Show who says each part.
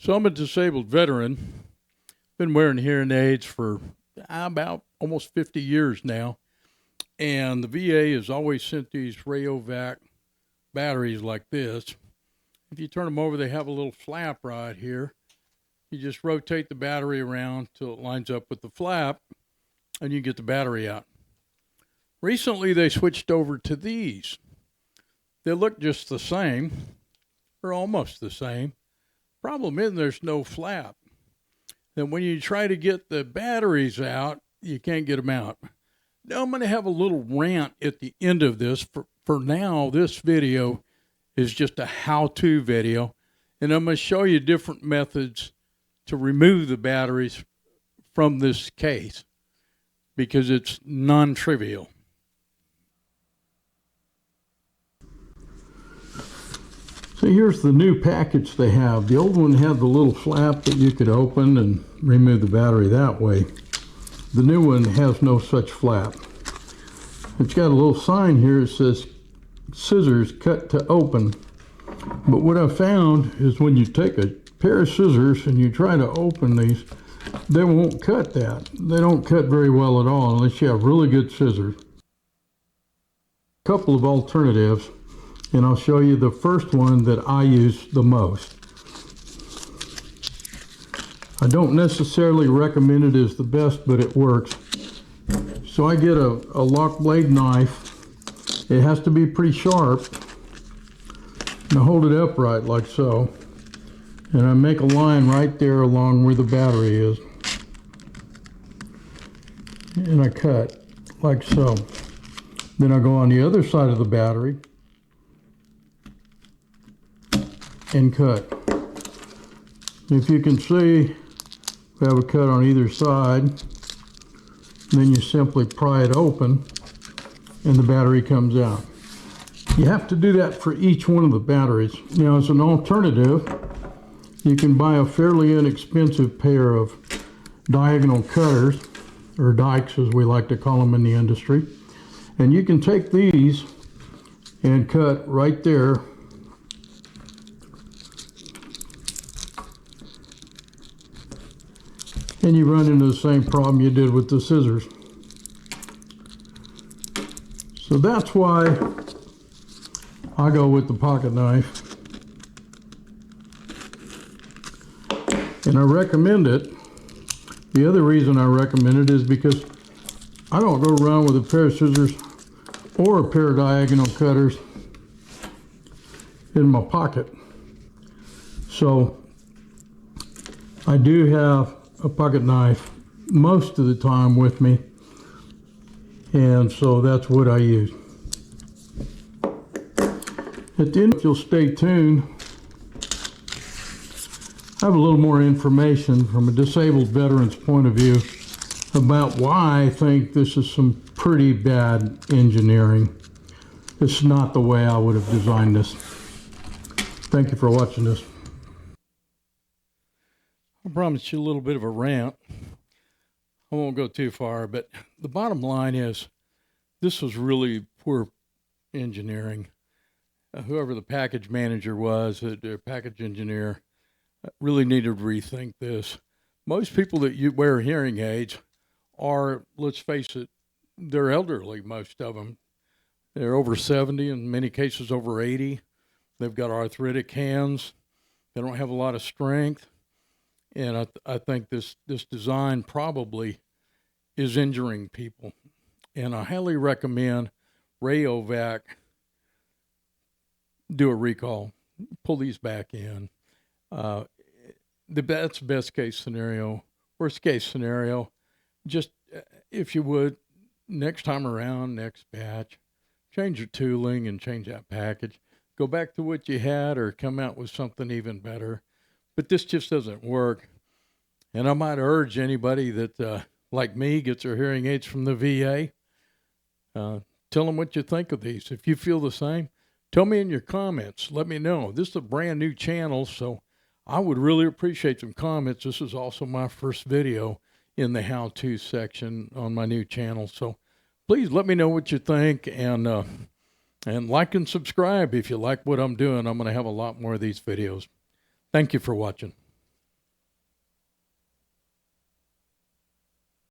Speaker 1: So I'm a disabled veteran. Been wearing hearing aids for about almost 50 years now. And the VA has always sent these Rayovac batteries like this. If you turn them over, they have a little flap right here. You just rotate the battery around till it lines up with the flap, and you get the battery out. Recently, they switched over to these. They look just the same, or almost the same. Problem is there's no flap. And when you try to get the batteries out, you can't get them out. Now I'm going to have a little rant at the end of this. For now, this video is just a how-to video, and I'm going to show you different methods to remove the batteries from this case because it's non-trivial. So here's the new package they have. The old one had the little flap that you could open and remove the battery that way. The new one has no such flap. It's got a little sign here that says scissors cut to open. But what I found is when you take a pair of scissors and you try to open these, they won't cut that. They don't cut very well at all unless you have really good scissors. A couple of alternatives, and I'll show you the first one that I use the most. I don't necessarily recommend it as the best, but it works. So I get a lock blade knife. It has to be pretty sharp. And I hold it upright like so. And I make a line right there along where the battery is. And I cut like so. Then I go on the other side of the battery and cut. If you can see, we have a cut on either side. Then you simply pry it open and the battery comes out. You have to do that for each one of the batteries. Now, as an alternative, you can buy a fairly inexpensive pair of diagonal cutters, or dikes as we like to call them in the industry. And you can take these and cut right there. And you run into the same problem you did with the scissors. So that's why I go with the pocket knife. And I recommend it. The other reason I recommend it is because I don't go around with a pair of scissors or a pair of diagonal cutters in my pocket. So I do have a pocket knife most of the time with me, and so that's what I use. At the end, if you'll stay tuned, I have a little more information from a disabled veteran's point of view about why I think this is some pretty bad engineering. It's not the way I would have designed this. Thank you for watching this. I promised you a little bit of a rant. I won't go too far, but the bottom line is this was really poor engineering. Whoever the package manager was, the package engineer, really needed to rethink this. Most people that wear hearing aids are, let's face it, they're elderly, most of them. They're over 70, in many cases over 80. They've got arthritic hands. They don't have a lot of strength. And I think this design probably is injuring people. And I highly recommend Rayovac do a recall, pull these back in. That's best case scenario. Worst case scenario, just if you would, next time around, next batch, change your tooling and change that package. Go back to what you had or come out with something even better. But this just doesn't work. And I might urge anybody that, like me, gets their hearing aids from the VA, tell them what you think of these. If you feel the same, tell me in your comments. Let me know. This is a brand new channel, so I would really appreciate some comments. This is also my first video in the how-to section on my new channel. So please let me know what you think, and like and subscribe if you like what I'm doing. I'm going to have a lot more of these videos. Thank you for watching.